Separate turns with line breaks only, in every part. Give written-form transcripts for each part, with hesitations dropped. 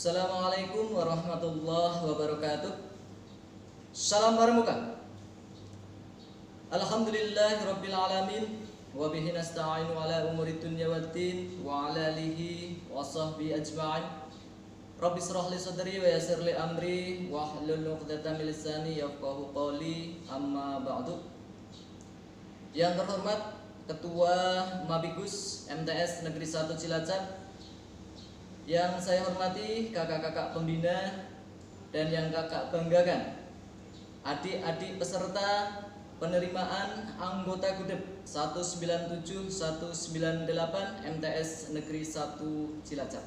Assalamualaikum warahmatullahi wabarakatuh. Salam Pramuka. Alhamdulillahirabbil alamin wa bihi nasta'inu ala umuri dunya waddin wa ala alihi wa sahbihi ajma'in. Rabbi shrah li sadri wa yassir li amri wa hlul 'uqdatam min lisani yafqahu qawli, amma ba'du. Yang terhormat Ketua Mabigus MTS Negeri 1 Cilacap, yang saya hormati kakak-kakak pembina dan yang kakak banggakan, adik-adik peserta penerimaan anggota Gudep 197-198 MTS Negeri 1 Cilacap.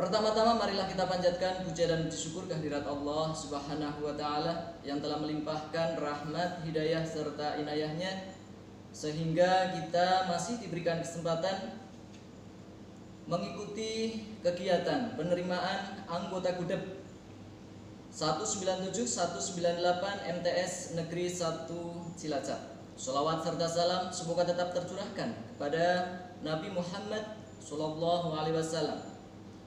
Pertama-tama marilah kita panjatkan puja dan puji syukur kehadirat Allah Subhanahu wa taala yang telah melimpahkan rahmat, hidayah serta inayahnya sehingga kita masih diberikan kesempatan mengikuti kegiatan penerimaan anggota Gudep 197-198 MTS Negeri 1 Cilacap. Sholawat serta salam semoga tetap tercurahkan kepada Nabi Muhammad SAW.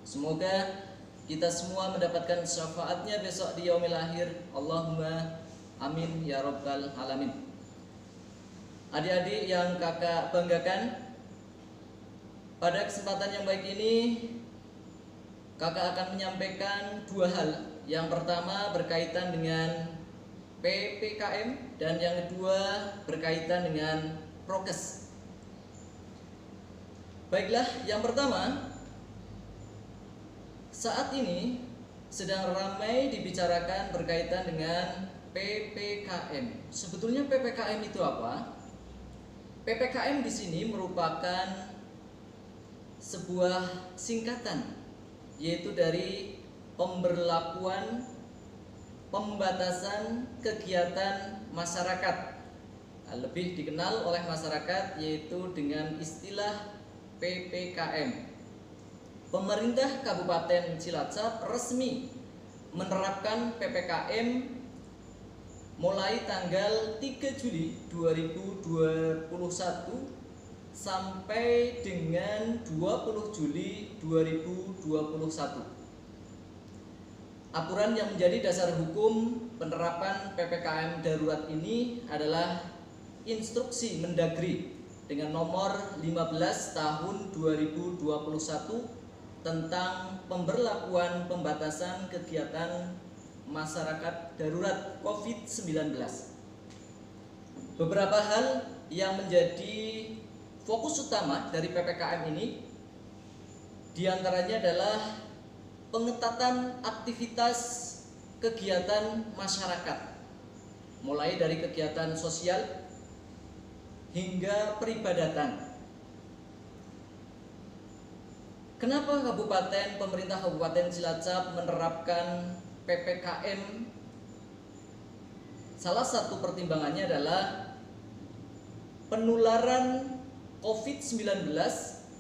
Semoga kita semua mendapatkan syafaatnya besok di yaumil akhir. Allahumma amin ya rabbal alamin. Adik-adik yang kakak banggakan, pada kesempatan yang baik ini kakak akan menyampaikan dua hal. Yang pertama berkaitan dengan PPKM dan yang kedua berkaitan dengan prokes. Baiklah, yang pertama, saat ini sedang ramai dibicarakan berkaitan dengan PPKM. Sebetulnya PPKM itu apa? PPKM di sini merupakan sebuah singkatan, yaitu dari pemberlakuan pembatasan kegiatan masyarakat, lebih dikenal oleh masyarakat yaitu dengan istilah PPKM. Pemerintah Kabupaten Cilacap resmi menerapkan PPKM mulai tanggal 3 Juli 2021 sampai dengan 20 Juli 2021. Aturan yang menjadi dasar hukum penerapan PPKM darurat ini adalah Instruksi Mendagri dengan nomor 15 tahun 2021 tentang pemberlakuan pembatasan kegiatan masyarakat darurat COVID-19. Beberapa hal yang menjadi fokus utama dari PPKM ini diantaranya adalah pengetatan aktivitas kegiatan masyarakat, mulai dari kegiatan sosial hingga peribadatan. Kenapa pemerintah Kabupaten Cilacap menerapkan PPKM? Salah satu pertimbangannya adalah penularan COVID-19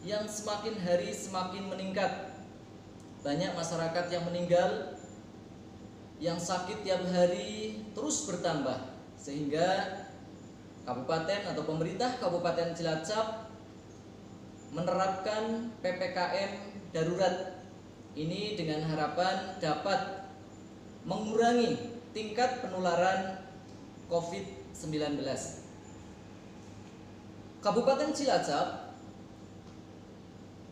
yang semakin hari semakin meningkat. Banyak masyarakat yang meninggal, yang sakit tiap hari terus bertambah, sehingga kabupaten atau pemerintah Kabupaten Cilacap menerapkan PPKM darurat ini dengan harapan dapat mengurangi tingkat penularan COVID-19. Kabupaten Cilacap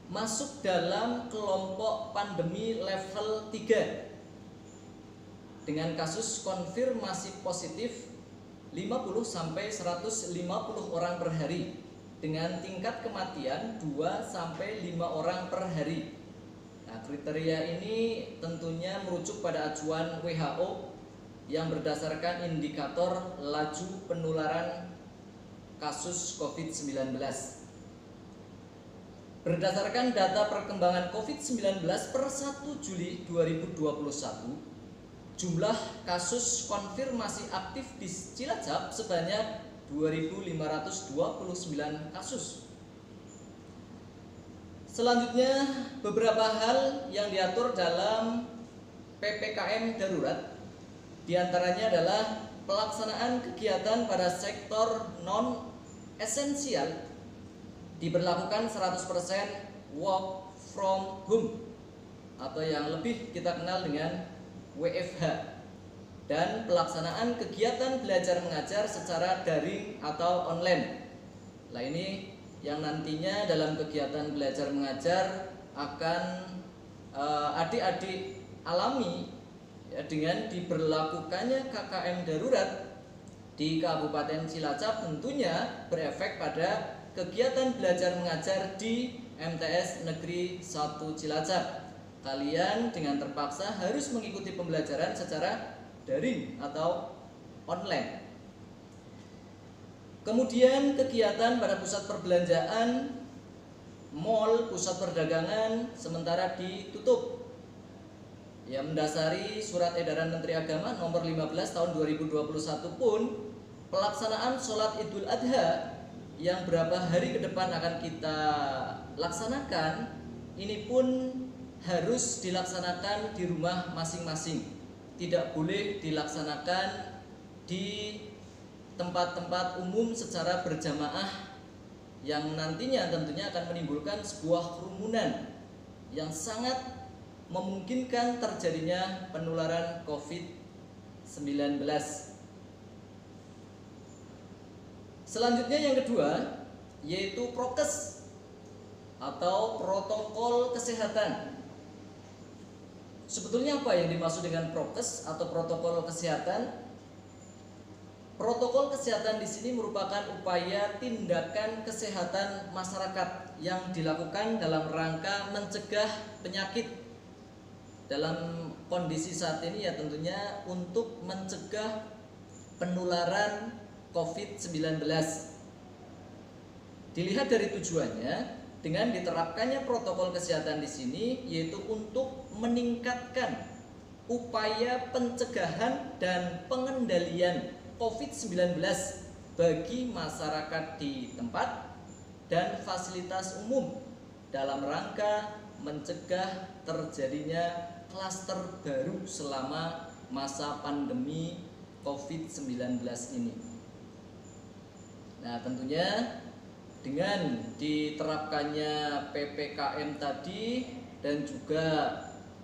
masuk dalam kelompok pandemi level 3 dengan kasus konfirmasi positif 50-150 orang per hari dengan tingkat kematian 2-5 orang per hari. Nah, kriteria ini tentunya merujuk pada acuan WHO yang berdasarkan indikator laju penularan kasus COVID-19. Berdasarkan data perkembangan COVID-19 per 1 Juli 2021, jumlah kasus konfirmasi aktif di Cilacap sebanyak 2.529 kasus. Selanjutnya, beberapa hal yang diatur dalam PPKM darurat diantaranya adalah pelaksanaan kegiatan pada sektor non-esensial diberlakukan 100% work from home atau yang lebih kita kenal dengan WFH, dan pelaksanaan kegiatan belajar mengajar secara daring atau online. Nah, ini yang nantinya dalam kegiatan belajar mengajar akan adik-adik alami ya, dengan diberlakukannya KKM darurat di Kabupaten Cilacap tentunya berefek pada kegiatan belajar mengajar di MTS Negeri 1 Cilacap. Kalian dengan terpaksa harus mengikuti pembelajaran secara daring atau online. Kemudian kegiatan pada pusat perbelanjaan, mal, pusat perdagangan sementara ditutup. Ya, mendasari surat edaran Menteri Agama nomor 15 tahun 2021 pun pelaksanaan sholat Idul Adha yang berapa hari ke depan akan kita laksanakan ini pun harus dilaksanakan di rumah masing-masing. Tidak boleh dilaksanakan di tempat-tempat umum secara berjamaah yang nantinya tentunya akan menimbulkan sebuah kerumunan yang sangat memungkinkan terjadinya penularan COVID-19. Selanjutnya yang kedua yaitu prokes atau protokol kesehatan. Sebetulnya apa yang dimaksud dengan prokes atau protokol kesehatan? Protokol kesehatan di sini merupakan upaya tindakan kesehatan masyarakat yang dilakukan dalam rangka mencegah penyakit. Dalam kondisi saat ini ya tentunya untuk mencegah penularan COVID-19. Dilihat dari tujuannya, dengan diterapkannya protokol kesehatan di sini yaitu untuk meningkatkan upaya pencegahan dan pengendalian COVID-19 bagi masyarakat di tempat dan fasilitas umum dalam rangka mencegah terjadinya klaster baru selama masa pandemi COVID-19 ini. Nah, tentunya dengan diterapkannya PPKM tadi dan juga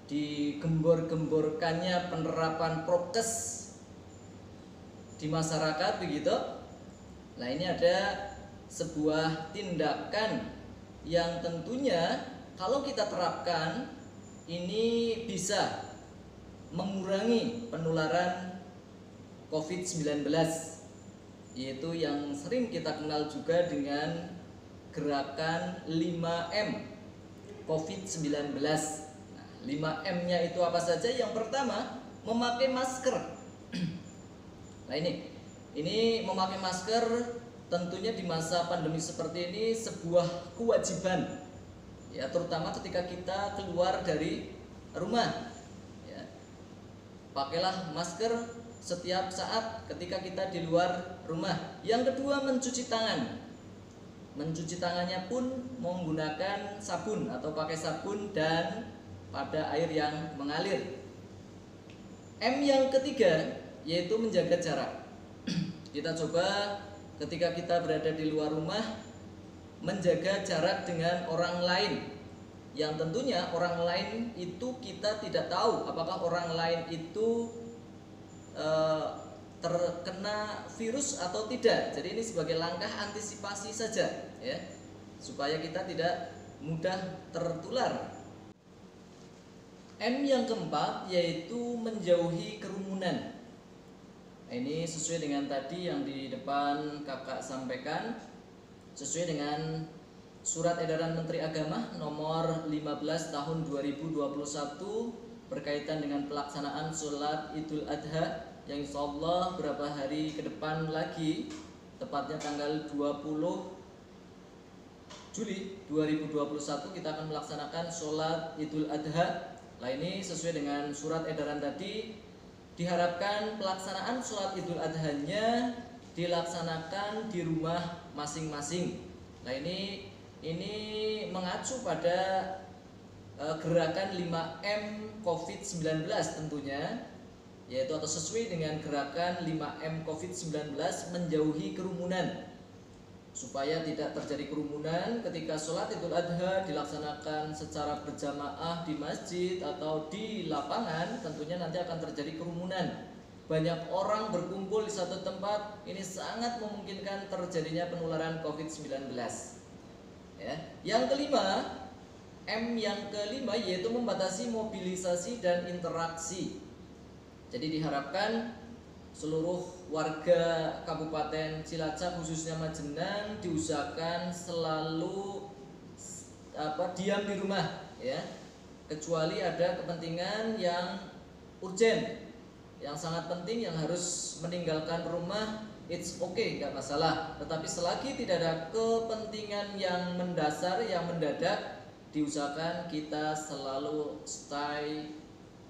digembor-gemborkannya penerapan prokes di masyarakat begitu. Nah, ini ada sebuah tindakan yang tentunya kalau kita terapkan ini bisa mengurangi penularan COVID-19, yaitu yang sering kita kenal juga dengan gerakan 5M COVID-19. Nah, 5M-nya itu apa saja? Yang pertama, memakai masker. Nah, ini memakai masker tentunya di masa pandemi seperti ini sebuah kewajiban. Ya, terutama ketika kita keluar dari rumah. Ya. Pakailah masker setiap saat ketika kita di luar rumah. Yang kedua, mencuci tangan. Mencuci tangannya pun menggunakan sabun atau pakai sabun dan pada air yang mengalir. M yang ketiga yaitu menjaga jarak. Kita coba ketika kita berada di luar rumah menjaga jarak dengan orang lain, yang tentunya orang lain itu kita tidak tahu apakah orang lain itu terkena virus atau tidak. Jadi ini sebagai langkah antisipasi saja ya, supaya kita tidak mudah tertular. M yang keempat yaitu menjauhi kerumunan. Nah, ini sesuai dengan tadi yang di depan kakak sampaikan, sesuai dengan surat edaran Menteri Agama nomor 15 tahun 2021 berkaitan dengan pelaksanaan sholat Idul Adha yang insya Allah beberapa hari ke depan lagi, tepatnya tanggal 20 Juli 2021 kita akan melaksanakan sholat Idul Adha. Nah, ini sesuai dengan surat edaran tadi, diharapkan pelaksanaan sholat Idul Adha-nya dilaksanakan di rumah masing-masing. Nah, ini mengacu pada gerakan 5M COVID-19 tentunya, yaitu atau sesuai dengan gerakan 5M COVID-19 menjauhi kerumunan. supaya tidak terjadi kerumunan ketika sholat Idul Adha dilaksanakan secara berjamaah di masjid atau di lapangan. Tentunya nanti akan terjadi kerumunan, banyak orang berkumpul di satu tempat, ini sangat memungkinkan terjadinya penularan COVID-19 ya. Yang kelima, M yang kelima yaitu membatasi mobilisasi dan interaksi. Jadi diharapkan seluruh warga Kabupaten Cilacap khususnya Majenang diusahakan selalu diam di rumah ya, kecuali ada kepentingan yang urgent, yang sangat penting, yang harus meninggalkan rumah, it's okay, nggak masalah. Tetapi selagi tidak ada kepentingan yang mendasar, yang mendadak, diusahakan kita selalu stay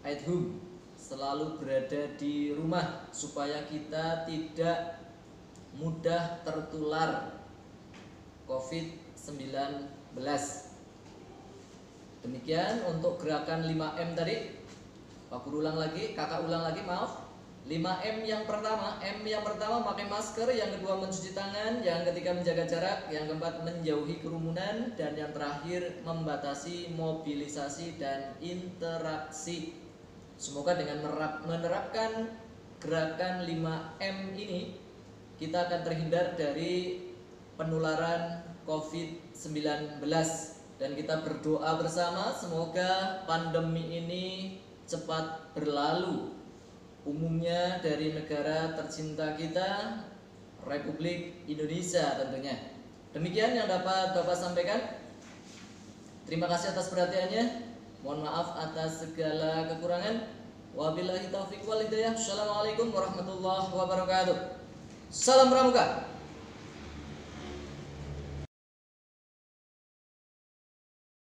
at home, selalu berada di rumah supaya kita tidak mudah tertular COVID-19. Demikian untuk gerakan 5M tadi. Pak Guru ulang lagi, kakak ulang lagi, maaf. 5M yang pertama, M yang pertama pakai masker, yang kedua mencuci tangan, yang ketiga menjaga jarak, yang keempat menjauhi kerumunan, dan yang terakhir membatasi mobilisasi dan interaksi. Semoga dengan menerapkan gerakan 5M ini kita akan terhindar dari penularan COVID-19, dan kita berdoa bersama semoga pandemi ini cepat berlalu, umumnya dari negara tercinta kita, Republik Indonesia tentunya. Demikian yang dapat Bapak sampaikan. Terima kasih atas perhatiannya. Mohon maaf atas segala kekurangan. Wabillahi taufiq wal hidayah. Assalamualaikum warahmatullahi wabarakatuh. Salam Pramuka.